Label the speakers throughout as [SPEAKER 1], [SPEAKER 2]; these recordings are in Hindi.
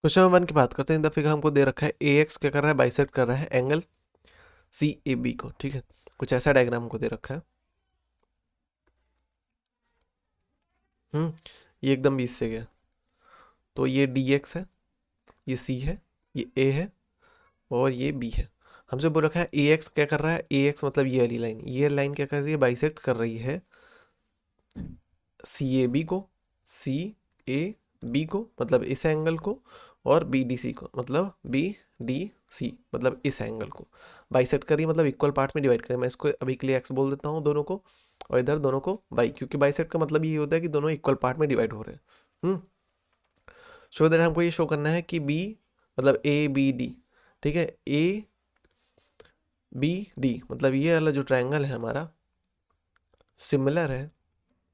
[SPEAKER 1] क्वेश्चन नंबर 1 की बात करते हैं। इन द फिगर हमको दे रखा है ए एक्स क्या कर रहा है, बाइसेक्ट कर रहा है एंगल सी ए बी को। ठीक है, कुछ ऐसा डायग्राम हमको दे रखा है। ये एकदम 20 से गया, तो ये डी एक्स है, ये सी है, ये ए है और ये बी है। हमसे बोल रखा है ए एक्स क्या कर रहा है, ए एक्स मतलब ये लाइन क्या कर रही है, बाइसेक्ट कर रही है सी ए बी को, सी ए बी को मतलब इस एंगल को, और बी डी सी को मतलब बी डी सी मतलब इस एंगल को। बाइसेक्ट करिए मतलब इक्वल पार्ट में डिवाइड करें। मैं इसको अभी के लिए एक्स बोल देता हूँ दोनों को, और इधर दोनों को बाई, क्योंकि बाइसेक्ट का मतलब ये होता है कि दोनों इक्वल पार्ट में डिवाइड हो रहे हैं। शो दैट हमको ये शो करना है कि बी मतलब ए बी डी, ठीक है, ए बी डी मतलब ये वाला जो ट्रायंगल है हमारा सिमिलर है,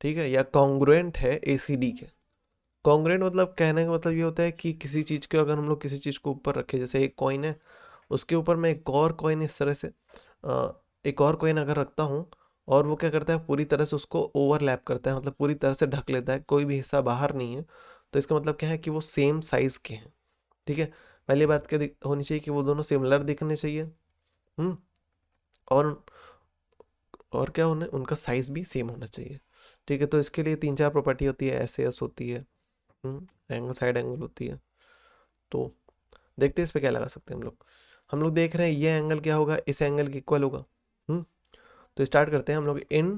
[SPEAKER 1] ठीक है, या कॉन्ग्रुएंट है ए सी डी के। कॉन्ग्रुएंट मतलब कहने का मतलब ये होता है कि किसी चीज़ के अगर हम लोग किसी चीज़ को ऊपर रखें, जैसे एक कॉइन है, उसके ऊपर मैं एक और कॉइन इस तरह से एक और कॉइन अगर रखता हूँ, और वो क्या करता है पूरी तरह से उसको ओवरलैप करता है, मतलब पूरी तरह से ढक लेता है, कोई भी हिस्सा बाहर नहीं है, तो इसका मतलब क्या है कि वो सेम साइज़ के हैं। ठीक है, पहली बात क्या होनी चाहिए कि वो दोनों सिमिलर दिखने चाहिए। हम्म और और क्या होना, उनका साइज़ भी सेम होना चाहिए। ठीक है, तो इसके लिए 3-4 प्रॉपर्टी होती है, एस एस होती है, एंगल साइड एंगल होती है। तो देखते हैं इस पे क्या लगा सकते हैं हम लोग देख रहे हैं ये एंगल क्या होगा, इस एंगल के इक्वल होगा। तो स्टार्ट करते हैं हम लोग। इन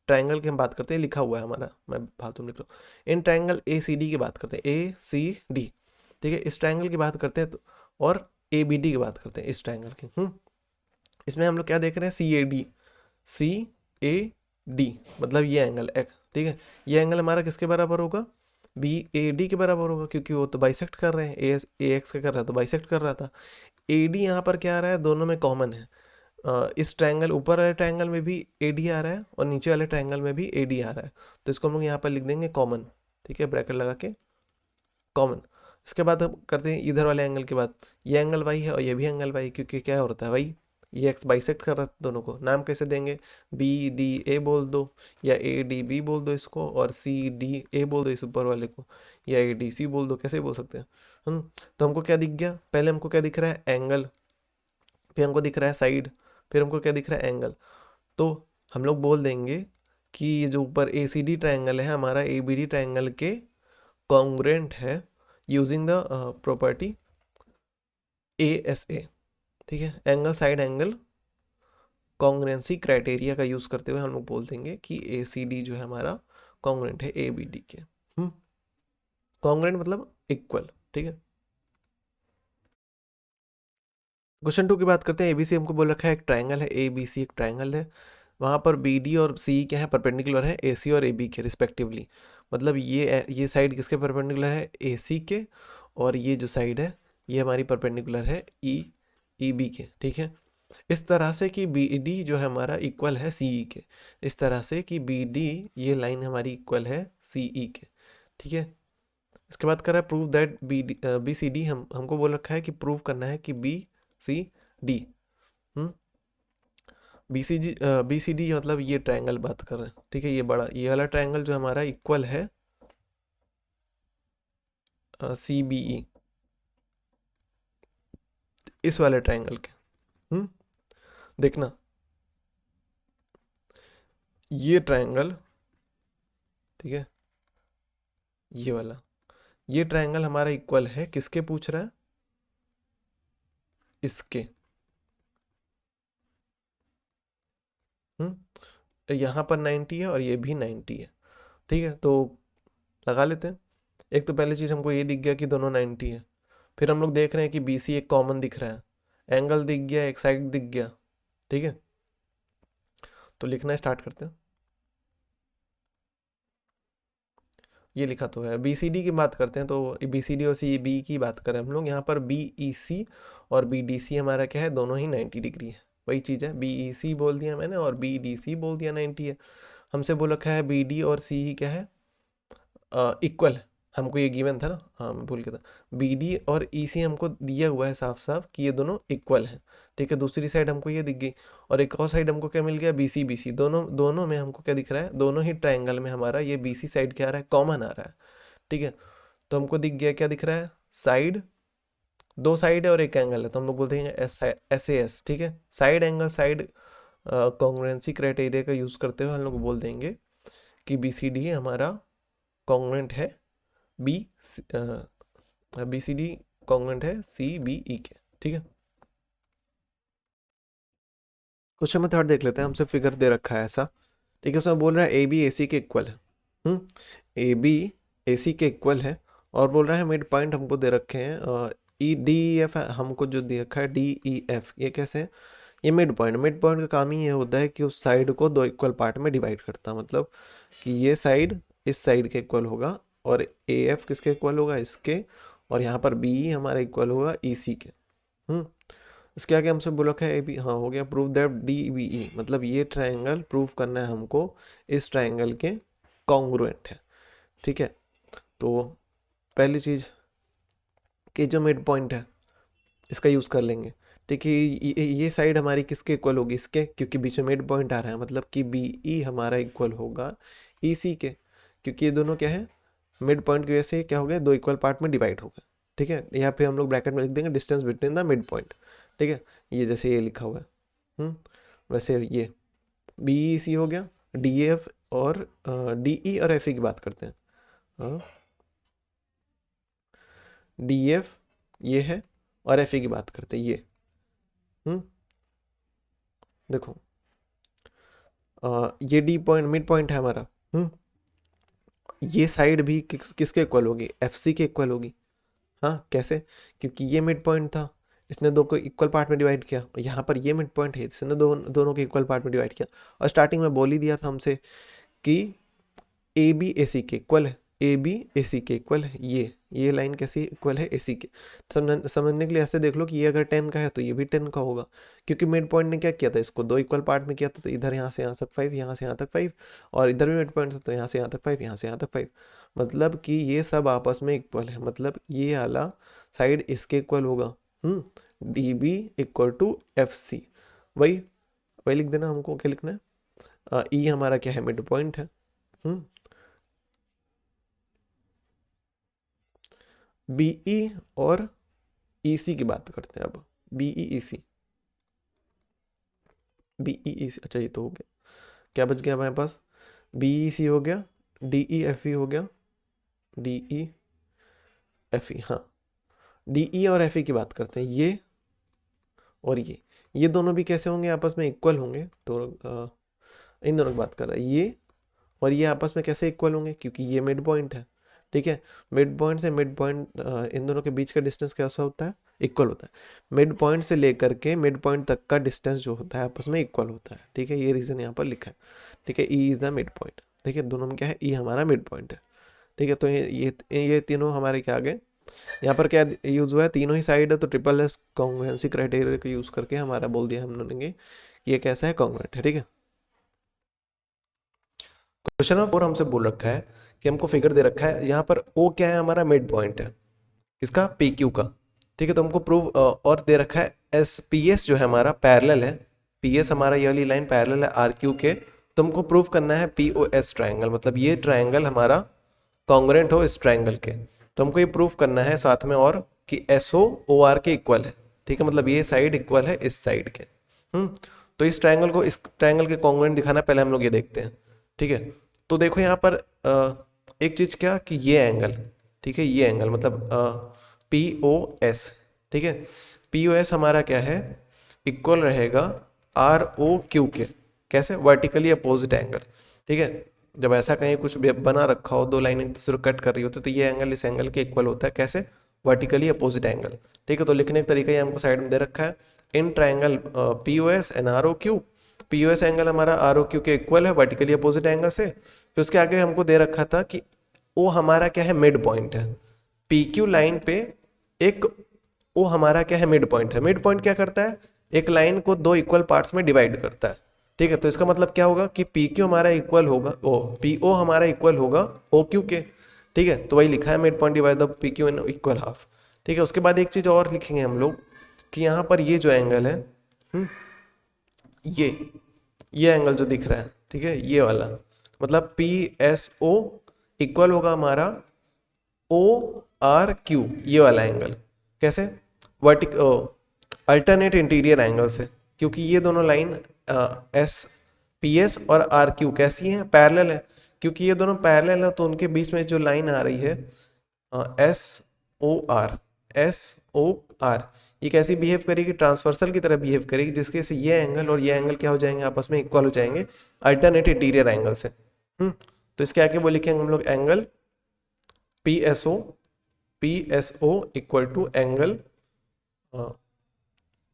[SPEAKER 1] ट्रायंगल की हम बात करते हैं, लिखा हुआ है हमारा, मैं फालतू में लिख रहा हूँ। इन ट्रायंगल ए सी डी की बात करते हैं, ए सी डी, ठीक है, इस ट्रायंगल की बात करते हैं, तो और ए बी डी की बात करते हैं इस ट्रायंगल की। इसमें हम लोग क्या देख रहे हैं, सी A D, C A D मतलब ये एंगल एक, ठीक है, ये एंगल हमारा किसके बराबर होगा, बी ए डी के बराबर होगा, क्योंकि वो तो बाइसेक्ट कर रहे हैं, ए एक्स का कर रहा था, तो बाइसेक्ट कर रहा था। ए डी यहाँ पर क्या आ रहा है, दोनों में कॉमन है। इस ट्रायंगल ऊपर वाले ट्रायंगल में भी ए डी आ रहा है और नीचे वाले ट्रायंगल में भी ए डी आ रहा है, तो इसको हम लोग यहाँ पर लिख देंगे कॉमन। ठीक है, ब्रैकेट लगा के कॉमन। इसके बाद हम करते हैं इधर वाले एंगल की बात। ये एंगल वाई है और ये भी एंगल वाई, क्योंकि क्या होता है भाई, ये एक्स बाइसेक्ट कर रहा है दोनों को। नाम कैसे देंगे, बी डी ए बोल दो, या ए डी बी बोल दो इसको, और सी डी ए बोल दो इस ऊपर वाले को, या ए डी सी बोल दो, कैसे बोल सकते हैं हम। तो हमको क्या दिख गया, पहले हमको क्या दिख रहा है, एंगल, फिर हमको दिख रहा है साइड, फिर हमको क्या दिख रहा है, एंगल। तो हम लोग बोल देंगे कि ये जो ऊपर ए सी डी ट्राइंगल है हमारा ए बी डी ट्राइंगल के कॉन्ग्रुएंट है, using the property A S A. ठीक है, angle side angle congruency criteria का यूज़ करते हुए हम लोग बोल देंगे कि ए सी डी जो है हमारा कॉन्ग्रुएंट है ए बी डी के। कॉन्ग्रुएंट मतलब इक्वल। ठीक है, क्वेश्चन 2 की बात करते हैं। एबीसी हमको बोल रखा है एक ट्रायंगल है, ए बी सी एक ट्रायंगल है, वहाँ पर बी डी और सी क्या है, परपेंडिकुलर है ए सी और ए बी के रिस्पेक्टिवली। मतलब ये साइड किसके परपेंडिकुलर है, ए सी के, और ये जो साइड है ये हमारी परपेंडिकुलर है ई बी के। ठीक है, इस तरह से कि बी डी जो है हमारा इक्वल है सी ई के, इस तरह से कि बी डी ये लाइन हमारी इक्वल है सी ई के। ठीक है, इसके बाद कर रहा है prove that B C D, हमको बोल रखा है कि प्रूव करना है कि B C D, B C D मतलब ये ट्रायंगल बात कर रहे हैं। ठीक है, ये बड़ा ये वाला ट्रायंगल जो हमारा इक्वल है सी बी ई, इस वाले ट्रायंगल के। देखना ये ट्रायंगल, ठीक है, ये वाला, ये ट्रायंगल हमारा इक्वल है किसके, पूछ रहा है, इसके। यहाँ पर 90 है और ये भी 90 है। ठीक है, तो लगा लेते हैं। एक तो पहली चीज़ हमको ये दिख गया कि दोनों 90 है, फिर हम लोग देख रहे हैं कि बी सी एक कॉमन दिख रहा है, एंगल दिख गया, एक साइड दिख गया। ठीक है, तो लिखना स्टार्ट करते हैं। ये लिखा तो है, बी सी डी की बात करते हैं, तो बी सी डी और सी बी की बात करें हम लोग, यहाँ पर बी ई सी और बी डी सी हमारा क्या है, दोनों ही 90 डिग्री है। वही चीज़ है, बी ई सी बोल दिया मैंने और बी डी सी बोल दिया 90 है। हमसे बोल रखा है बी डी और सी ही क्या है, इक्वल है। हमको ये गिवन था ना, हाँ मैं भूल गया था, बी डी और ई सी हमको दिया हुआ है साफ साफ कि ये दोनों इक्वल हैं। ठीक है, दूसरी साइड हमको ये दिख गई, और एक और साइड हमको क्या मिल गया, बी सी दोनों दोनों में हमको क्या दिख रहा है, दोनों ही ट्रायंगल में हमारा ये बी सी साइड क्या आ रहा है, कॉमन आ रहा है। ठीक है, तो हमको दिख गया, क्या दिख रहा है, साइड, दो साइड है और एक एंगल है, तो हम लोग बोलते हैं SAS, ठीक है। Side angle side congruency criteria का यूज करते हुए हम लोग बोल देंगे कि BCD हमारा कॉन्ग्रुएंट है BCD कॉन्ग्रुएंट है CBE के, ठीक है। क्वेश्चन में थर्ड देख लेते हैं, हमसे फिगर दे रखा है ऐसा, ठीक है। उसमें बोल रहा है AB AC के इक्वल है, AB AC के इक्वल है, और बोल रहा है मिड पॉइंट हमको दे रखे हैं DEF हमको जो दे रखा है DEF, ये कैसे है? ये मिड पॉइंट का काम ही ये होता है कि उस साइड को दो इक्वल पार्ट में डिवाइड करता है, मतलब कि ये साइड इस साइड के इक्वल होगा और AF किसके इक्वल होगा? इसके, और यहाँ पर BE हमारा इक्वल होगा EC के। इसके आगे हमसे बोला है AB, हाँ हो गया। प्रूव दैट DBE, मतलब ये ट्रायंगल प्रूव करना है हमको इस ट्रायंगल के कॉन्ग्रुएंट है, ठीक है। तो पहली चीज कि जो मिड पॉइंट है इसका यूज कर लेंगे, ठीक है। ये साइड हमारी किसके इक्वल होगी? इसके, क्योंकि बीच में मिड पॉइंट आ रहा है, मतलब कि BE हमारा इक्वल होगा EC के, क्योंकि ये दोनों क्या है? मिड पॉइंट की वजह से क्या हो गया? दो इक्वल पार्ट में डिवाइड हो गए, ठीक है। यहाँ पे हम लोग ब्रैकेट में लिख देंगे distance between the mid point, ठीक है। ये जैसे ये लिखा हुआ है, वैसे ये BEC हो गया। DF और DE और FE की बात करते हैं, DF ये है और FE की बात करते हैं ये, देखो ये D पॉइंट मिड पॉइंट है हमारा, ये साइड भी किसके इक्वल होगी? FC के इक्वल होगी। हाँ कैसे? क्योंकि ये मिड पॉइंट था, इसने दो को इक्वल पार्ट में डिवाइड किया, यहाँ पर ये मिड पॉइंट है, इसने दोनों के इक्वल पार्ट में डिवाइड किया। और स्टार्टिंग में बोल ही दिया था हमसे कि AB AC के इक्वल है, AB AC के इक्वल है। ये लाइन कैसी इक्वल है? AC के। समझने के लिए ऐसे देख लो कि ये अगर 10 का है तो ये भी 10 का होगा, क्योंकि मिड पॉइंट ने क्या किया था? इसको दो इक्वल पार्ट में किया था, तो इधर यहाँ से यहाँ तक 5, यहाँ से यहाँ तक 5, और इधर भी मिड पॉइंट था तो यहाँ से यहाँ तक 5, यहाँ से यहाँ तक 5, मतलब कि ये सब आपस में इक्वल है, मतलब ये वाला साइड इसके इक्वल होगा। DB इक्वल टू FC, वही वही लिख देना। हमको क्या लिखना है? E हमारा क्या है? मिड पॉइंट है। BE और EC की बात करते हैं अब। BEEC, अच्छा ये तो हो गया। क्या बच गया हमारे पास? BEC हो गया, DEFE हो गया, DEFE, हाँ। DE और FE की बात करते हैं, ये और ये दोनों भी कैसे होंगे? आपस में इक्वल होंगे। तो इन दोनों की बात कर रहा है, ये और ये आपस में कैसे इक्वल होंगे? क्योंकि ये मिड पॉइंट है, ठीक है। मिड पॉइंट से मिड पॉइंट, इन दोनों के बीच का डिस्टेंस कैसा होता है? इक्वल होता है। मिड पॉइंट से लेकर के मिड पॉइंट तक का डिस्टेंस जो होता है आपस में इक्वल होता है, ठीक है। ये रीजन यहाँ पर लिखा है, ठीक है। E is the mid point, ठीक है। दोनों में क्या है? E हमारा मिड पॉइंट है, ठीक है। तो ये तीनों हमारे क्या आ गए? यहाँ पर क्या यूज हुआ है? तीनों ही साइड है, तो SSS कॉन्ग्रुएंसी क्राइटेरिया का यूज करके हमारा बोल दिया हम लोगों ने ये कैसा है? कॉन्ग्रुएंट है, ठीक है। क्वेश्चन नंबर 4 हमसे बोल रखा है कि हमको फिगर दे रखा है, यहाँ पर O क्या है? हमारा मिड पॉइंट है, किसका? PQ का, ठीक है। तो हमको प्रूव और दे रखा है PS जो है हमारा पैरेलल है, PS हमारा ये वाली लाइन पैरेलल है RQ के। तो हमको प्रूव करना है POS ट्रायंगल, मतलब ये ट्रायंगल हमारा कॉन्ग्रुएंट हो इस ट्रायंगल के। तो हमको ये प्रूव करना है साथ में और कि SO OR के इक्वल है, ठीक है। मतलब ये साइड इक्वल है इस साइड के। तो इस ट्रायंगल के कॉन्ग्रुएंट दिखाना पहले हम लोग ये देखते हैं, ठीक है। तो देखो यहाँ पर एक चीज क्या कि ये एंगल, ठीक है, ये एंगल मतलब POS, ठीक है। POS हमारा क्या है? इक्वल रहेगा ROQ के, कैसे? वर्टिकली अपोजिट एंगल, ठीक है। जब ऐसा कहीं कुछ बना रखा हो, दो लाइन एक दूसरे को कट कर रही होती तो ये एंगल इस एंगल के इक्वल होता है, कैसे? वर्टिकली अपोजिट एंगल, ठीक है। तो लिखने का तरीका ये हमको साइड में दे रखा है, in triangle POS and ROQ। POS angle हमारा ROQ के इक्वल है वर्टिकली अपोजिट एंगल से। फिर उसके आगे हमको दे रखा था कि O हमारा क्या है? मिड पॉइंट है। PQ लाइन पे एक O हमारा क्या है? मिड पॉइंट है। मिड पॉइंट क्या करता है? एक लाइन को दो इक्वल पार्ट्स में डिवाइड करता है, ठीक है। तो इसका मतलब क्या होगा कि PQ हमारा इक्वल होगा PO हमारा इक्वल होगा OQ के, ठीक है। तो वही लिखा है mid point divide the PQ in equal half, ठीक है। उसके बाद एक चीज और लिखेंगे हम लोग कि यहाँ पर ये जो एंगल है, ये एंगल जो दिख रहा है, ठीक है, ये वाला, मतलब PSO इक्वल होगा हमारा आर क्यू, ये वाला एंगल कैसे, वर्टिक अल्टरनेट इंटीरियर एंगल से, क्योंकि ये दोनों लाइन एस पी एस और आर क्यू कैसी हैं, पैरेलल है। क्योंकि ये दोनों पैरेलल है तो उनके बीच में जो लाइन आ रही है S O R, S O R, ये कैसी बिहेव करेगी, ट्रांसवर्सल की तरह बिहेव करेगी, जिसके से ये एंगल और ये एंगल क्या हो जाएंगे, आपस में इक्वल हो जाएंगे अल्टरनेट इंटीरियर एंगल से। तो इसके आगे वो लिखेंगे हम लोग angle P S O equal to angle,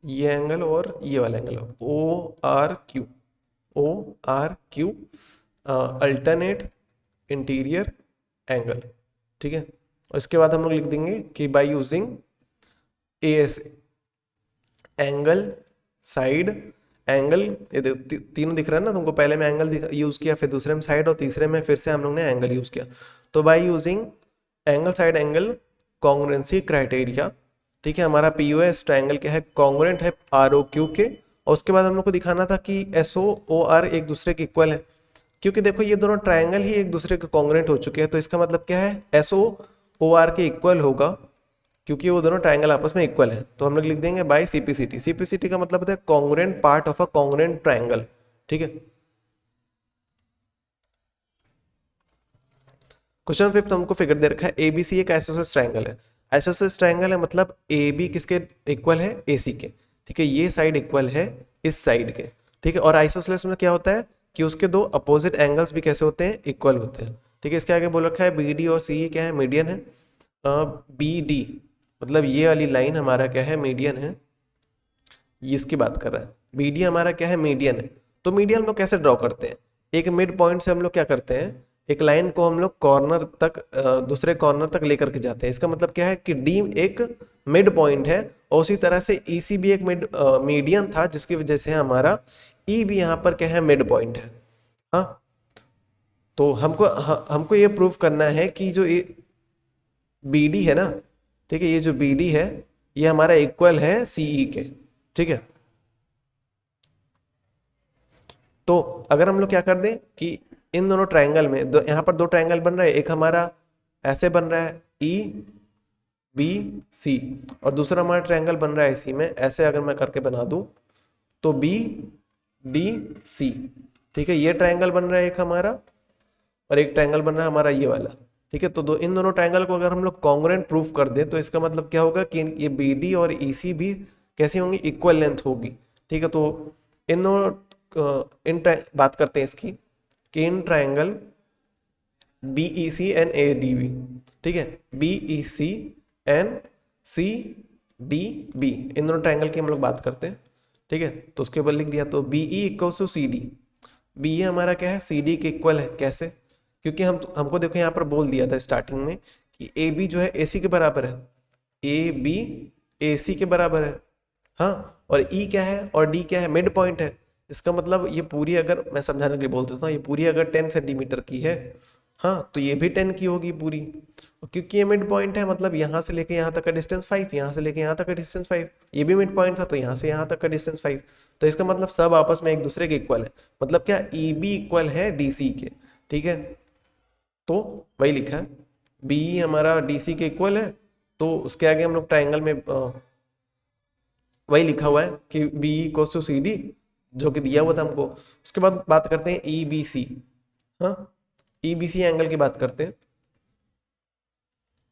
[SPEAKER 1] ये एंगल और ये वाला angle O R Q alternate interior angle, ठीक है। और इसके बाद हम लोग लिख देंगे कि by using A S angle side angle, ये तीनों दिख रहा है ना तुमको, पहले में एंगल यूज किया, फिर दूसरे में साइड और तीसरे में फिर से हम लोग ने एंगल यूज किया। तो by using angle side angle congruency criteria, ठीक है, हमारा पीओएस ट्रायंगल क्या है, कॉन्ग्रुएंट है आर ओ क्यू के। और उसके बाद हम लोग को दिखाना था कि एस ओ आर एक दूसरे के इक्वल है, क्योंकि देखो ये दोनों ट्रायंगल ही एक दूसरे के कॉन्ग्रुएंट हो चुके हैं। तो इसका मतलब क्या है, एस ओ आर के इक्वल होगा, क्योंकि वो दोनों ट्रायंगल आपस में इक्वल है। तो हम लोग लिख देंगे बाय सीपीसीटी, सीपीसीटी का मतलब होता है congruent part of a congruent triangle, ठीक है। क्वेश्चन 5 हमको फिगर दे रखा है एबीसी एक आइसोसेलेस ट्रायंगल है। आइसोसेलेस ट्रायंगल है मतलब ए बी किसके इक्वल है, ए सी के, ठीक है, ये साइड इक्वल है इस साइड के, ठीक है। और आइसोसेलेस में क्या होता है कि उसके दो अपोजिट एंगल्स भी कैसे होते हैं, इक्वल होते हैं, ठीक है। इसके आगे बोल रखा है बी डी और सी क्या है, मीडियन है। बी डी मतलब ये वाली लाइन हमारा क्या है, मीडियन है, ये इसकी बात कर रहा है। बी डी हमारा क्या है, मीडियन है। तो मीडियन हम लोग कैसे ड्रॉ करते हैं, एक मिड पॉइंट से हम लोग क्या करते हैं, एक लाइन को हम लोग कॉर्नर तक दूसरे कॉर्नर तक लेकर के जाते हैं। इसका मतलब क्या है कि डी एक मिड पॉइंट है, और उसी तरह से ई सी भी एक मीडियन था, जिसकी वजह से हमारा ई भी यहाँ पर क्या है, मिड पॉइंट है। हाँ, तो हमको ये प्रूव करना है कि जो बी डी है ना, ठीक है, ये जो बी डी है ये हमारा इक्वल है सीई के, ठीक है। तो अगर हम लोग क्या कर दें कि इन दोनों ट्रायंगल में यहाँ पर दो ट्रायंगल बन रहा है, एक हमारा ऐसे बन रहा है ई बी सी, और दूसरा हमारा ट्रायंगल बन रहा है इसी में ऐसे, अगर मैं करके बना दूं तो बी डी सी, ठीक है, ये ट्रायंगल बन रहा है एक हमारा, और एक ट्रायंगल बन रहा है हमारा ये वाला, ठीक है। तो इन दोनों ट्रायंगल को अगर हम लोग कॉन्ग्रुएंट प्रूफ कर दें तो इसका मतलब क्या होगा कि ये बी डी और ई सी भी कैसी होंगी, इक्वल लेंथ होगी, ठीक है। तो इन दोनों बात करते हैं इसकी कि इन triangle B E C and A D B, ठीक है, B E C and C D B, इन दोनों ट्रायंगल की हम लोग बात करते हैं, ठीक है। तो उसके ऊपर लिख दिया, तो B E equal to C D, B हमारा क्या है, सी डी के इक्वल है, कैसे, क्योंकि हमको देखो यहाँ पर बोल दिया था स्टार्टिंग में कि ए बी जो है ए सी के बराबर है, ए बी ए सी के बराबर है, हाँ, और ई क्या है और डी क्या है, मिड पॉइंट है। इसका मतलब ये पूरी, अगर मैं समझाने के लिए बोल देता हूँ, ये पूरी अगर 10 सेंटीमीटर की है, हाँ, तो ये भी 10 की होगी पूरी, और क्योंकि ये मिड पॉइंट है मतलब यहाँ से लेके यहाँ तक का डिस्टेंस 5, यहाँ से लेके यहाँ तक का डिस्टेंस 5, ये भी मिड पॉइंट था तो यहाँ से यहाँ तक का डिस्टेंस 5। तो इसका मतलब सब आपस में एक दूसरे के इक्वल है, मतलब क्या, ई बी इक्वल है डी सी के, ठीक है। तो वही लिखा है, बी हमारा डी सी के इक्वल है, तो उसके आगे हम लोग ट्राइंगल में वही लिखा हुआ है कि B equals to C D, जो कि दिया हुआ था हमको। उसके बाद बात करते हैं ई बी सी, हाँ, ई बी सी एंगल की बात करते हैं।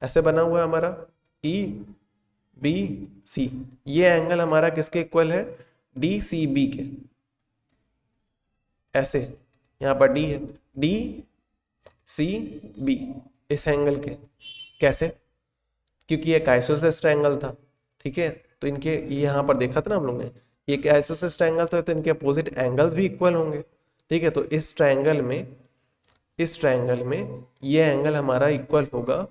[SPEAKER 1] ऐसे बना हुआ है हमारा ई बी सी, ये एंगल हमारा किसके इक्वल है, डी सी बी के, ऐसे यहाँ पर डी है, डी सी बी इस एंगल के, कैसे, क्योंकि ये आइसोसेलेस ट्रायंगल था, ठीक है। तो इनके ये यहाँ पर देखा था ना हम लोग ने, ये आइसोसेलेस ट्रायंगल तो इनके अपोजिट एंगल्स भी इक्वल होंगे, ठीक है। तो इस ट्रायंगल में ये एंगल हमारा इक्वल होगा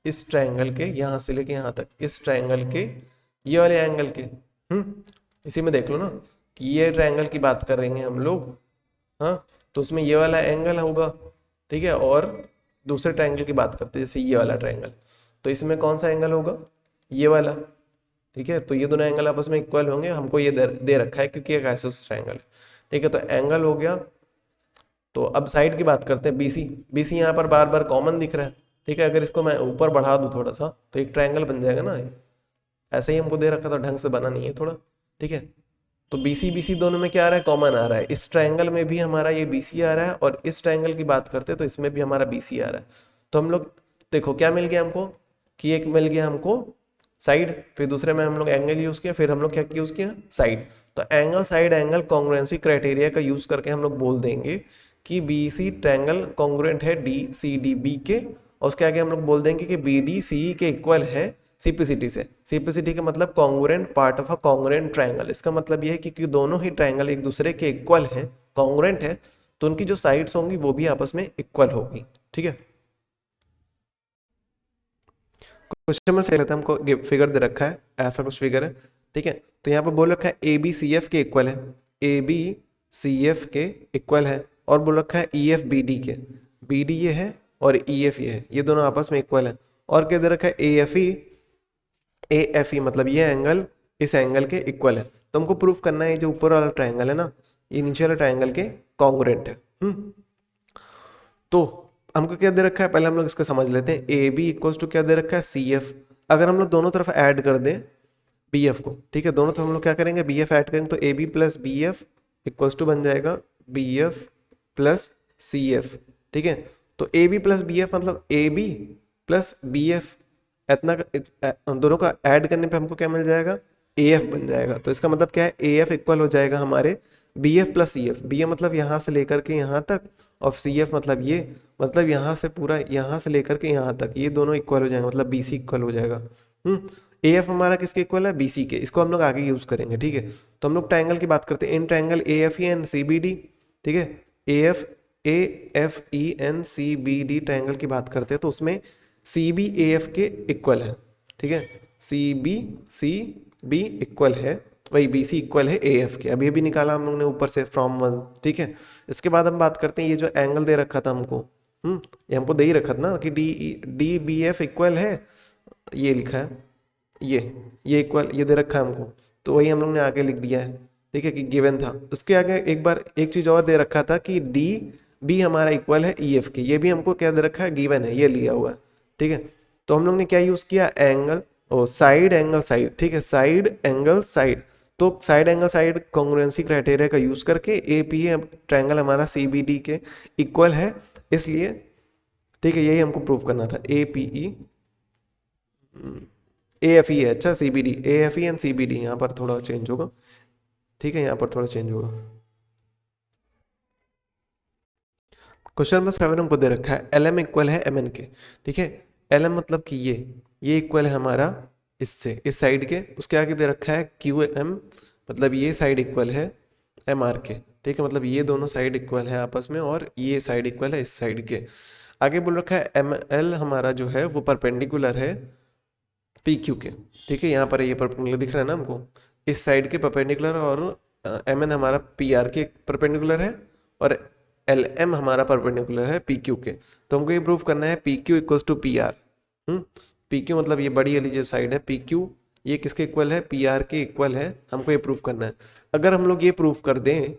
[SPEAKER 1] इस ट्रायंगल के, यहाँ से लेके यहाँ तक, इस ट्रायंगल के ये वाले एंगल के, इसी में देख लो ना कि ये ट्रायंगल की बात कर रहे हैं हम लोग, हाँ, तो उसमें ये वाला एंगल होगा, ठीक है। और दूसरे ट्रायंगल की बात करते हैं जैसे ये वाला ट्रायंगल, तो इसमें कौन सा एंगल होगा, ये वाला, ठीक है। तो ये दोनों एंगल आपस में इक्वल होंगे, हमको ये दे रखा है क्योंकि एक आइसोसेलेस ट्रायंगल है, ठीक है। तो एंगल हो गया। तो अब साइड की बात करते हैं, बीसी, बीसी यहाँ पर बार बार कॉमन दिख रहा है, ठीक है। अगर इसको मैं ऊपर बढ़ा दूं थोड़ा सा तो एक ट्रायंगल बन जाएगा ना, ऐसे ही हमको दे रखा था, ढंग से बना नहीं है थोड़ा, ठीक है। तो BC BC दोनों में क्या आ रहा है, कॉमन आ रहा है। इस ट्रायंगल में भी हमारा ये BC आ रहा है और इस ट्रायंगल की बात करते हैं तो इसमें भी हमारा BC आ रहा है। तो हम लोग देखो क्या मिल गया हमको, कि एक मिल गया हमको साइड, फिर दूसरे में हम लोग एंगल यूज किया, फिर हम लोग क्या यूज किया, साइड। तो angle side angle congruency criteria का यूज करके हम लोग बोल देंगे कि BC ट्रायंगल कॉन्ग्रुएंट है DCDB के, और उसके आगे हम लोग बोल देंगे कि BDCE के इक्वल है सीपीसीटी से। सीपीसीटी का मतलब congruent part of a congruent triangle. इसका मतलब यह है कि दोनों ही ट्रायंगल एक दूसरे के इक्वल हैं, कॉन्ग्रुएंट है, तो उनकी जो साइड्स होंगी वो भी आपस में इक्वल होगी, ठीक है। क्वेश्चन में से लेते हैं, हमको फिगर दे रखा है, ऐसा कुछ फिगर है, ठीक है। तो यहाँ पर बोल रखा है ABCF के इक्वल है, ABCF के इक्वल है, और बोल रखा है EFBD के, BD ये है और EF ये है, ये दोनों आपस में इक्वल है। और क्या दे रखा है AFE मतलब ये एंगल इस एंगल के इक्वल है। तो हमको प्रूफ करना है जो ऊपर वाला ट्रायंगल है ना, ये नीचे वाला ट्रायंगल के कॉन्ग्रुएंट है। तो हमको क्या दे रखा है, पहले हम लोग इसको समझ लेते हैं। AB इक्वल्स टू क्या दे रखा है, CF। अगर हम लोग दोनों तरफ ऐड कर दें BF को, ठीक है, दोनों तरफ हम लोग क्या करेंगे, BF ऐड करेंगे, तो AB plus BF equals to बन जाएगा BF प्लस CF, ठीक है। तो AB प्लस BF मतलब AB प्लस BF, इतना दोनों का ऐड करने पे हमको क्या मिल जाएगा, AF बन जाएगा। तो इसका मतलब क्या है, AF इक्वल हो जाएगा हमारे BF प्लस CF। BF मतलब यहाँ से लेकर के यहाँ तक, और CF मतलब ये, मतलब यहाँ से पूरा यहाँ से लेकर के यहाँ तक, ये दोनों इक्वल हो जाएंगे, मतलब BC इक्वल हो जाएगा। AF हमारा किसके इक्वल है, BC के। इसको हम लोग आगे यूज करेंगे, ठीक है। तो हम लोग ट्रायंगल की बात करते हैं, in triangle AFE and CBD, ठीक है। AFE एंड CBD ट्रायंगल की बात करते हैं तो उसमें CB AF के इक्वल है, ठीक है। CB इक्वल है, वही BC इक्वल है AF के। अभी अभी निकाला हम लोग ने ऊपर से फ्रॉम वन, ठीक है। इसके बाद हम बात करते हैं, ये जो एंगल दे रखा था हमको, ये हमको दे ही रखा था ना कि DBF इक्वल है, ये लिखा है, ये इक्वल, ये दे रखा है हमको, तो वही हम लोग ने आगे लिख दिया है, ठीक है, कि गिवन था। उसके आगे एक बार एक चीज और दे रखा था कि DB हमारा इक्वल है EF के, ये भी हमको क्या दे रखा है, गिवन है, ये लिया हुआ है, ठीक है। तो हम लोग ने क्या यूज किया, एंगल और साइड एंगल साइड, ठीक है, साइड एंगल साइड। तो side angle side congruency criteria का यूज करके APE ट्रायंगल हमारा CBD के इक्वल है, इसलिए, ठीक है, यही हमको प्रूव करना था। APE AFE है, अच्छा CBD, AFE एंड CBD, यहाँ पर थोड़ा चेंज होगा, ठीक है, यहाँ पर थोड़ा चेंज होगा। क्वेश्चन नंबर 7 हमको दे रखा है LM इक्वल है MN के, ठीक है। LM मतलब कि ये इक्वल है हमारा इससे, इस साइड के। उसके आगे दे रखा है QM मतलब ये साइड इक्वल है MR के, ठीक है, मतलब ये दोनों साइड इक्वल है आपस में, और ये साइड इक्वल है इस साइड के। आगे बोल रखा है ML हमारा जो है वो परपेंडिकुलर है PQ के, ठीक है। यहाँ पर ये परपेंडिकुलर दिख रहा है ना हमको, इस साइड के परपेंडिकुलर, और MN हमारा PR के परपेंडिकुलर है, और LM हमारा परपेंडिकुलर है PQ के। तो हमको ये प्रूफ करना है PQ equals to PR। PQ मतलब ये बड़ी वाली जो साइड है PQ, ये किसके इक्वल है, PR के इक्वल है, हमको ये प्रूफ करना है। अगर हम लोग ये प्रूफ कर दें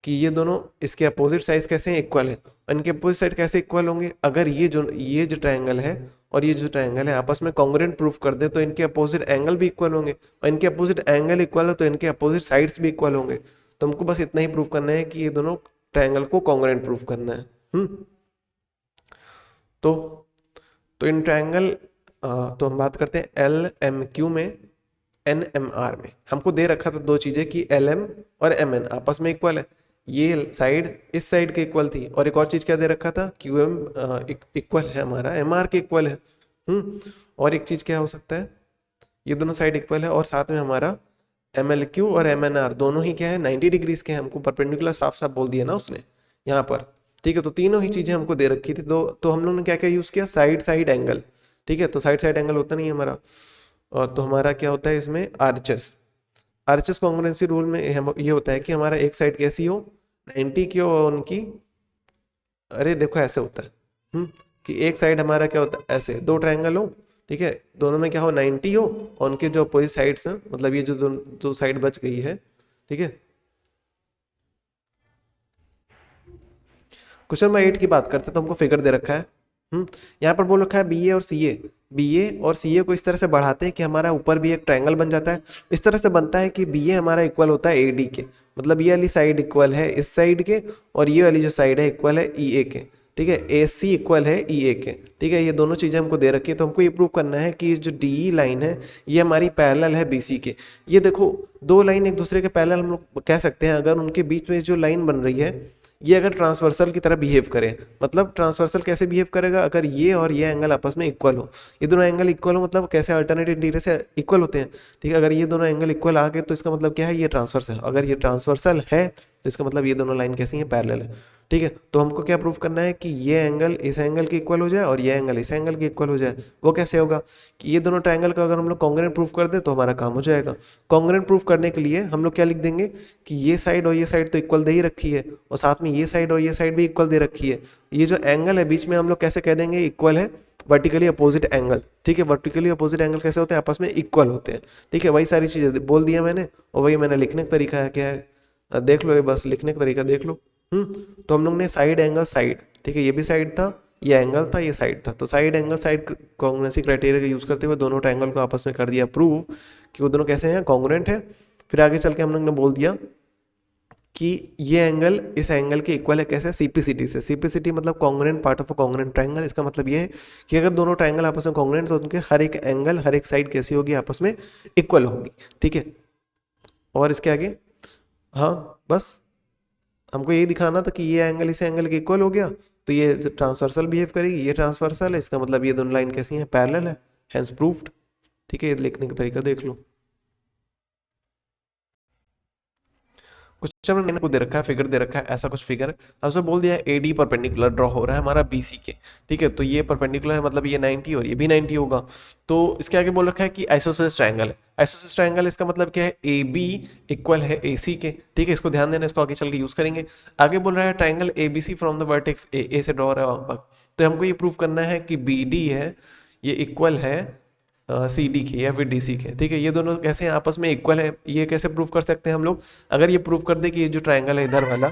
[SPEAKER 1] कि ये दोनों इसके अपोजिट साइड कैसे हैं, इक्वल है, इनके अपोजिट साइड कैसे इक्वल होंगे, अगर ये जो ट्रायंगल है और ये जो ट्रायंगल है आपस में कॉन्ग्रुएंट प्रूफ कर दे तो इनके अपोजिट एंगल भी इक्वल होंगे, और इनके अपोजिट एंगल इक्वल हो तो इनके अपोजिट साइड्स भी इक्वल होंगे। तो हमको बस इतना ही प्रूफ करना है कि ये दोनों ट्रायंगल को कॉन्ग्रुएंट प्रूफ करना है। तो इन ट्रायंगल, तो हम बात करते हैं LMQ में, NMR में हमको दे रखा था दो चीजें कि LM और MN आपस में इक्वल है, ये साइड इस साइड के इक्वल थी, और एक और चीज क्या दे रखा था, QM इक्वल है हमारा MR के इक्वल है। और एक चीज क्या हो सकता है, ये दोनों साइड इक्वल है, और साथ में हमारा MLQ और MNR दोनों ही क्या है, 90 डिग्रीज के हैं, हमको परपेंडिकुलर साफ साफ बोल दिया ना उसने यहाँ पर, ठीक है। तो तीनों ही चीजें हमको दे रखी थी, तो हम लोग ने क्या क्या यूज किया, साइड साइड एंगल, ठीक है। तो साइड साइड एंगल होता नहीं हमारा, और तो हमारा क्या होता है इसमें, आरएचएस कॉन्ग्रुएंसी रूल में ये होता है कि हमारा एक साइड कैसी हो, 90 की हो, और उनकी, अरे देखो ऐसे होता है, कि एक साइड हमारा क्या होता है, ऐसे दो ट्रायंगल हो, ठीक है, दोनों में क्या हो, 90 हो, और उनके जो अपोजिट साइड्स हैं, मतलब ये जो साइड बच गई है, ठीक है। क्वेश्चन नंबर 8 की बात करते हैं, तो हमको फिगर दे रखा है, यहाँ पर बोल रखा है बी ए और सी ए, बी ए और सी ए को इस तरह से बढ़ाते हैं कि हमारा ऊपर भी एक ट्रायंगल बन जाता है। इस तरह से बनता है कि बी ए हमारा इक्वल होता है ए डी के, मतलब ये वाली साइड इक्वल है इस साइड के, और ये वाली जो साइड है इक्वल है ई ए के, ठीक है। ए सी इक्वल है ई ए के, ठीक है। ये दोनों चीज़ें हमको दे रखी है, तो हमको ये प्रूव करना है कि जो डी ई लाइन है ये हमारी पैरेलल है बी सी के। ये देखो दो लाइन एक दूसरे के पैरेलल हम लोग कह सकते हैं अगर उनके बीच में जो लाइन बन रही है ये अगर ट्रांसवर्सल की तरह बिहेव करे, मतलब ट्रांसवर्सल कैसे बिहेव करेगा, अगर ये और ये एंगल आपस में इक्वल हो, ये दोनों एंगल इक्वल हो, मतलब कैसे अल्टरनेट इंटीरियर से इक्वल होते हैं, ठीक है। अगर ये दोनों एंगल इक्वल आ गए तो इसका मतलब क्या है, ये ट्रांसवर्सल है। अगर ये ट्रांसवर्सल है तो इसका मतलब ये दोनों लाइन कैसी हैं, पैरेलल है, ठीक है। तो हमको क्या प्रूफ करना है कि ये एंगल इस एंगल के इक्वल हो जाए और ये एंगल इस एंगल के इक्वल हो जाए। वो कैसे होगा कि ये दोनों ट्रायंगल का अगर हम लोग कॉन्ग्रुएंट प्रूफ कर दे तो हमारा काम हो जाएगा। कॉन्ग्रुएंट प्रूफ करने के लिए हम लोग क्या लिख देंगे कि ये साइड और ये साइड तो इक्वल दे ही रखी है, और साथ में ये साइड और ये साइड भी इक्वल दे रखी है। ये जो एंगल है बीच में हम लोग कैसे कह देंगे, इक्वल है वर्टिकली अपोजिट एंगल, ठीक है। वर्टिकली अपोजिट एंगल कैसे होते हैं, आपस में इक्वल होते हैं, ठीक है। वही सारी चीज़ें बोल दिया मैंने, और वही मैंने लिखने का तरीका है क्या है, देख लो, ये बस लिखने का तरीका देख लो। तो हम लोग ने साइड एंगल साइड, ठीक है, ये भी साइड था, ये एंगल था, ये साइड था, तो side angle side congruency criteria का यूज़ करते हुए दोनों ट्रायंगल को आपस में कर दिया प्रूव कि वो दोनों कैसे हैं, कॉन्ग्रुएंट है। फिर आगे चल के हम लोग ने बोल दिया कि ये एंगल इस एंगल के इक्वल है, कैसे, सीपीसीटी से। सीपीसीटी मतलब congruent part of a congruent triangle. इसका मतलब ये है कि अगर दोनों ट्रायंगल आपस में कॉन्ग्रुएंट तो उनके हर एक एंगल हर एक साइड कैसी होगी, आपस में इक्वल होगी, ठीक है। और इसके आगे हाँ बस हमको यही दिखाना था कि ये एंगल इस एंगल के इक्वल हो गया तो ये ट्रांसवर्सल बिहेव करेगी, ये ट्रांसवर्सल है, इसका मतलब ये दोनों लाइन कैसी हैं, पैरेलल है, हैंस प्रूव्ड, ठीक है। ये लिखने का तरीका देख लो। क्वेश्चन में मैंने को दे रखा है, फिगर दे रखा है, ऐसा कुछ फिगर हमसे बोल दिया है ए डी परपेंडिकुलर ड्रॉ हो रहा है हमारा बी सी के, ठीक है। तो ये परपेंडिकुलर है, मतलब ये 90 और ये भी 90 होगा। तो इसके आगे बोल रखा है कि आइसोसेलेस ट्रायंगल है। आइसोसेलेस ट्रायंगल इसका मतलब क्या है, ए बी इक्वल है ए सी के, ठीक है। इसको ध्यान देना, इसको आगे चल के यूज करेंगे। आगे बोल रहा है triangle A B C from the vertex A से ड्रॉ हो रहा है, तो हमको ये प्रूव करना है कि बी डी है ये इक्वल है सी डी के या फिर डी सी के, ठीक है। ये दोनों कैसे हैं, आपस में इक्वल है, ये कैसे प्रूव कर सकते हैं हम लोग, अगर ये प्रूव कर दे कि ये जो ट्रायंगल है इधर वाला,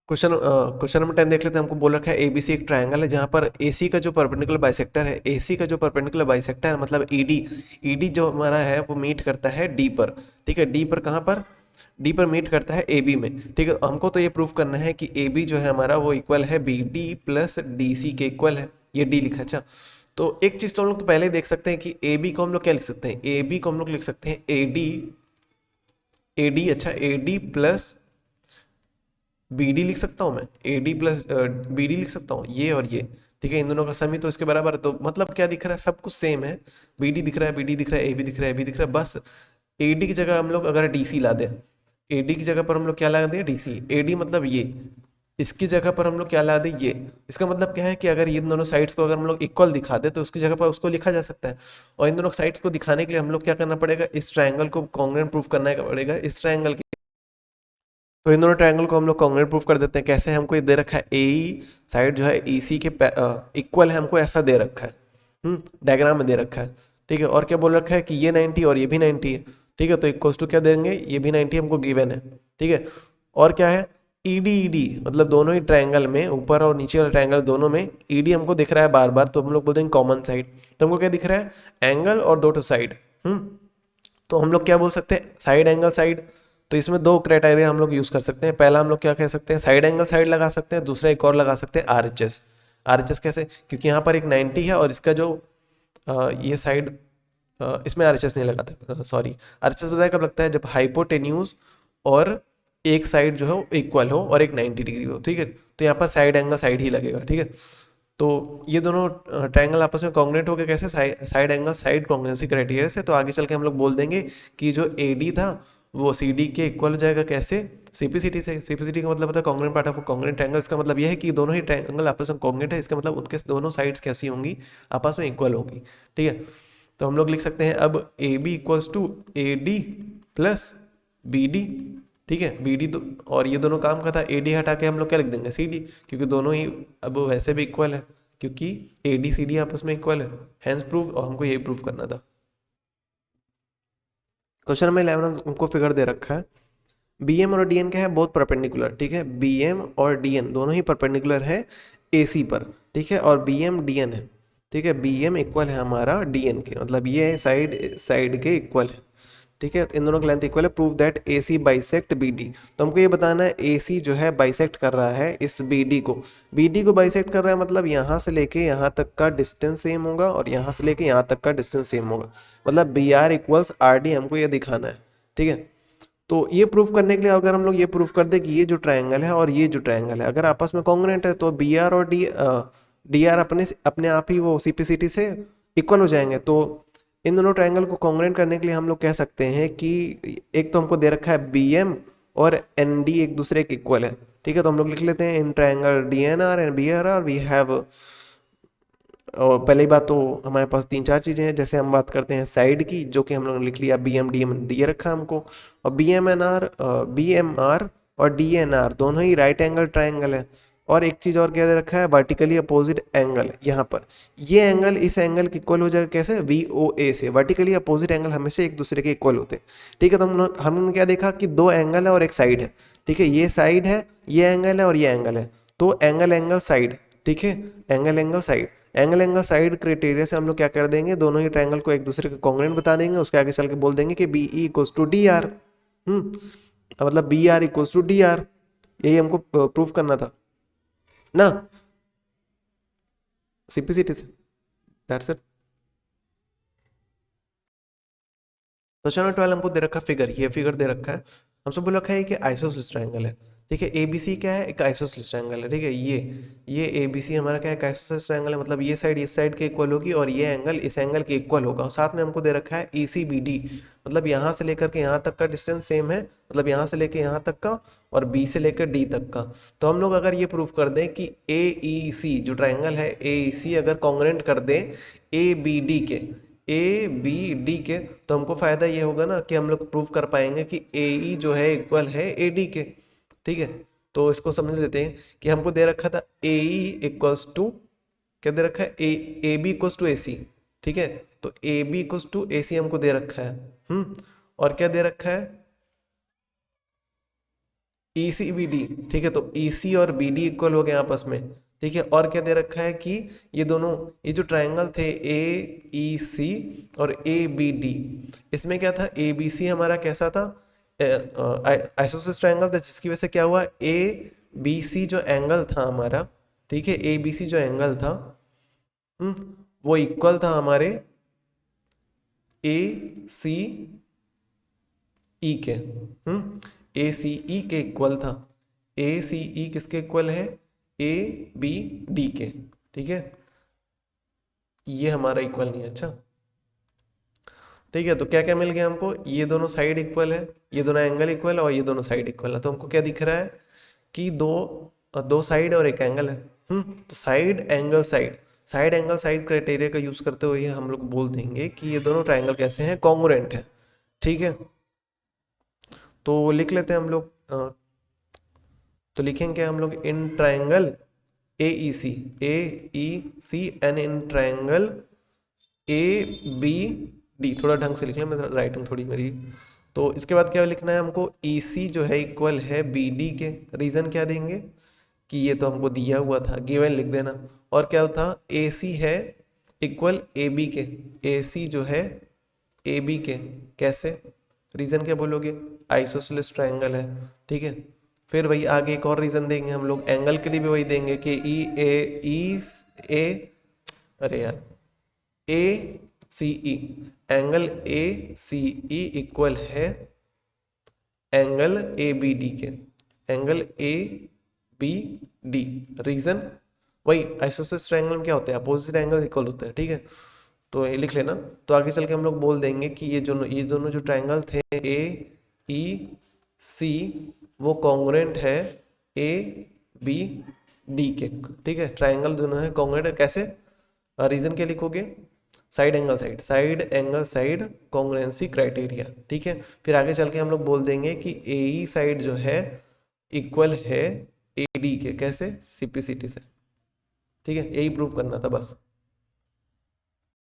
[SPEAKER 1] क्वेश्चन नंबर 10 देख लेते हैं। हमको बोल रखा है एबीसी एक ट्रायंगल है जहां पर एसी का जो परपेंडिकुलर बाइसेक्टर है, एसी का जो परपेंडिकुलर बाइसेक्टर है मतलब ईडी, ईडी जो हमारा है वो मीट करता है डी पर, ठीक है। डी पर कहाँ पर, डी पर मीट करता है ए बी में, ठीक है। हमको तो ये प्रूव करना है कि ए बी जो है हमारा वो इक्वल है B D plus D C के इक्वल है, ये डी लिखा। अच्छा, तो एक चीज़ तो हम लोग तो पहले ही देख सकते हैं कि ए बी को हम लोग क्या लिख सकते हैं, ए बी को हम लोग लिख सकते हैं ए डी, अच्छा A D plus B D लिख सकता हूँ मैं, A D plus B D लिख सकता हूँ, ये और ये, ठीक है। इन दोनों का सम ही तो इसके बराबर है, तो मतलब क्या दिख रहा है, सब कुछ सेम है। बी डी दिख रहा है, बी डी दिख रहा है, ए बी दिख रहा है, ए बी दिख रहा है, बस ए डी की जगह हम लोग अगर डी सी ला दें, ए डी की जगह पर हम लोग क्या ला दें, डी सी। ए डी मतलब ये, इसकी जगह पर हम लोग क्या ला दें, ये। इसका मतलब क्या है कि अगर ये दोनों साइड्स को अगर हम लोग इक्वल दिखा दें तो उसकी जगह पर उसको लिखा जा सकता है। और इन दोनों साइड्स को दिखाने के लिए हम लोग क्या करना पड़ेगा, इस ट्रायंगल को कॉन्ग्रुएंट प्रूफ करना पड़ेगा इस ट्रायंगल के। तो इन दोनों ट्रायंगल को हम लोग कॉन्ग्रुएंट प्रूफ कर देते हैं। कैसे, हमको ये दे रखा है ए साइड जो है ई सी के इक्वल है, हमको ऐसा दे रखा है, डायग्राम में दे रखा है, ठीक है। और क्या बोल रखा है कि ये 90 और ये भी 90 है, ठीक है। तो इक्वल्स टू क्या देंगे, ये भी 90 हमको गिवन है, ठीक है। और क्या है, ई डी, ई डी मतलब दोनों ही ट्रायंगल में, ऊपर और नीचे वाले ट्रायंगल दोनों में ई डी हमको दिख रहा है बार बार, तो हम लोग बोलते हैं कॉमन साइड। तो हमको क्या दिख रहा है, एंगल और दो साइड, तो हम लोग क्या बोल सकते हैं, साइड एंगल साइड। तो इसमें दो क्राइटेरिया हम लोग यूज़ कर सकते हैं। पहला हम लोग क्या कह सकते हैं, साइड एंगल साइड लगा सकते हैं, दूसरा एक और लगा सकते हैं R H S. R H S कैसे, क्योंकि यहाँ पर एक 90 है और इसका जो ये साइड, इसमें आर एच एस नहीं लगाता, सॉरी। आर एच एस बताया कब लगता है, जब हाइपोटेन्यूज और एक साइड जो है वो इक्वल हो और एक 90 डिग्री हो, ठीक है। तो यहाँ पर साइड एंगल साइड ही लगेगा, ठीक है। तो ये दोनों ट्रायंगल आपस में कॉन्ग्रुएंट हो गए, कैसे, side angle side congruency criteria से। तो आगे चल के हम लोग बोल देंगे कि जो ए डी था वो सी डी के इक्वल हो जाएगा, कैसे, सीपीसीटी से। सीपीसीटी का मतलब होता है congruent part of congruent triangle. इसका मतलब यह है कि दोनों ही ट्रायंगल आपस में कॉन्ग्रुएंट है, इसका मतलब उनके दोनों साइड्स कैसी होंगी, आपस में इक्वल होगी, ठीक है। तो हम लोग लिख सकते हैं अब A B equals to A D plus B D, ठीक है। बी डी तो, और ये दोनों काम का था, ए डी हटा के हम लोग क्या लिख देंगे, सी डी, क्योंकि दोनों ही अब वैसे भी इक्वल है, क्योंकि ए डी सी डी आपस में इक्वल है, हैंस प्रूव। और हमको यही प्रूव करना था। क्वेश्चन में 11 हमको फिगर दे रखा है, बी एम और डी एन क्या है, बहुत परपेंडिकुलर, ठीक है, बी एम और डी एन दोनों ही परपेंडिकुलर है ए सी पर, ठीक है, और बी एम डी एन है, ठीक है, बी एम इक्वल है हमारा डी एन के, मतलब ये साइड साइड के इक्वल है, ठीक है, इन दोनों की लेंथ इक्वल है, prove that A C bisect B D. तो हमको ये बताना है ए सी जो है बाइसेक्ट कर रहा है इस बी डी को, बी डी को बाइसेक्ट कर रहा है मतलब यहाँ से लेके यहाँ तक का डिस्टेंस सेम होगा और यहाँ से लेके यहाँ तक का डिस्टेंस सेम होगा, मतलब B R equals R D हमको ये दिखाना है, ठीक है। तो ये प्रूफ करने के लिए अगर हम लोग ये प्रूफ कर दे कि ये जो ट्रायंगल है और ये जो ट्रायंगल है अगर आपस में कॉन्ग्रुएंट है तो बी आर और डी आर अपने अपने आप ही वो सीपीसीटी से इक्वल हो जाएंगे। तो इन दोनों ट्रायंगल को कॉन्ग्रुएंट करने के लिए हम लोग कह सकते हैं कि एक तो हमको दे रखा है बी एम और एन डी एक दूसरे के इक्वल है, ठीक है, तो हम लोग लिख लेते हैं in triangle D N R and B R R we have, और पहली बात तो हमारे पास तीन चार चीज़ें हैं, जैसे हम बात करते हैं साइड की जो कि हम लोग ने लिख लिया बी एम डी एम दिए रखा हमको, और बी एम आर और डी एन आर दोनों ही राइट एंगल ट्रायंगल है, और एक चीज़ और क्या दे रखा है वर्टिकली अपोजिट एंगल, यहाँ पर ये एंगल इस एंगल के इक्वल हो जाएगा कैसे, वी ओ ए से, वर्टिकली अपोजिट एंगल हमेशा एक दूसरे के इक्वल होते हैं, ठीक है। तो हमने क्या देखा कि दो एंगल है और एक साइड है, ठीक है, ये साइड है, ये एंगल है और ये एंगल है, तो एंगल एंगल साइड, ठीक है, angle angle side, angle angle side criteria से हम लोग क्या कर देंगे, दोनों ही ट्रायंगल को एक दूसरे के कॉन्ग्रुएंट बता देंगे, उसके आगे चल के बोल देंगे कि B E equals to D R, मतलब B R equals to D R, यही हमको प्रूफ करना था ना सीपीसीटी से, दैट्स इट। क्वेश्चन नंबर 12 हमको दे रखा फिगर, ये फिगर दे रखा है, हमसे बोल रखा है कि आइसोसेलेस ट्रायंगल है, ठीक है, एबीसी क्या है, एक आइसोसेलेस ट्रायंगल है, ठीक है, ये एबीसी हमारा क्या है, एक आइसोसेलेस ट्रायंगल है, मतलब ये साइड इस साइड के इक्वल होगी और ये एंगल इस एंगल के इक्वल होगा, और साथ में हमको दे रखा है ईसीबीडी, मतलब यहाँ से लेकर के यहाँ तक का डिस्टेंस सेम है, मतलब यहाँ से लेकर यहाँ तक का और बी से लेकर डी तक का। तो हम लोग अगर ये प्रूफ कर दें कि ए ई सी जो ट्रायंगल है ए ई सी अगर कॉन्ग्रुएंट कर दें ए बी डी के, ए बी डी के, तो हमको फायदा ये होगा ना कि हम लोग प्रूव कर पाएंगे कि ए ई जो है इक्वल है ए डी के, ठीक है। तो इसको समझ लेते हैं कि हमको दे रखा था ए ई इक्वल्स टू, क्या दे रखा है, ए बी इक्वल्स टू ए सी, ठीक है, तो ए बी इक्वल्स टू ए सी हमको दे रखा है, और क्या दे रखा है ई सी बी डी, ठीक है, तो ई सी और बी डी इक्वल हो गए आपस में, ठीक है, और क्या दे रखा है कि ये दोनों ये जो ट्रायंगल थे ए ई सी और ए बी डी, इसमें क्या था ए बी सी हमारा कैसा था, आइसोसेलेस ट्रायंगल था, जिसकी वजह से क्या हुआ ए बी सी जो एंगल था हमारा, ठीक है, ए बी सी जो एंगल था वो इक्वल था हमारे ए सी ई के, ए सी ई के इक्वल था, ए सी ई किसके इक्वल है, ए बी डी के, ठीक है, ये हमारा इक्वल नहीं है, अच्छा, ठीक है। तो क्या क्या मिल गया हमको, ये दोनों साइड इक्वल है, ये दोनों एंगल इक्वल है और ये दोनों साइड इक्वल है, तो हमको क्या दिख रहा है कि दो साइड और एक एंगल है, तो side angle side angle side criteria का यूज करते हुए हम लोग बोल देंगे कि ये दोनों ट्रायंगल कैसे हैं, कॉन्ग्रुएंट है, ठीक है। तो लिख लेते हैं हम लोग, तो लिखेंगे हम लोग in triangle A E C and in triangle A B D, थोड़ा ढंग से लिख लें, मैं राइटिंग थोड़ी मेरी। तो इसके बाद क्या लिखना है हमको, ई सी जो है इक्वल है बी डी के, रीज़न क्या देंगे कि ये तो हमको दिया हुआ था, गिवन लिख देना, और क्या था ए सी है इक्वल ए बी के, ए सी जो है ए बी के, कैसे, रीज़न क्या बोलोगे, आइसोसेलेस ट्रायंगल है, ठीक है। फिर वही आगे एक और रीज़न देंगे हम लोग, एंगल के लिए भी वही देंगे कि ए अरे यार A C E, angle A C E equal है एंगल ए बी डी के, angle A B D, reason वही आइसोसेलेस ट्रायंगल में क्या होता है, अपोजिट एंगल इक्वल होता है, ठीक है। तो ये लिख लेना, तो आगे चल के हम लोग बोल देंगे कि ये दोनों जो ट्रायंगल थे ए ई सी वो कॉन्ग्रुएंट है ए बी डी के, ठीक है, ट्रायंगल दोनों है कॉन्ग्रुएंट है, कैसे, रीजन क्या लिखोगे, side angle side congruency criteria, ठीक है। फिर आगे चल के हम लोग बोल देंगे कि ए ई साइड जो है इक्वल है ए डी के, कैसे, सीपीसीटी से, ठीक है, यही प्रूव करना था बस।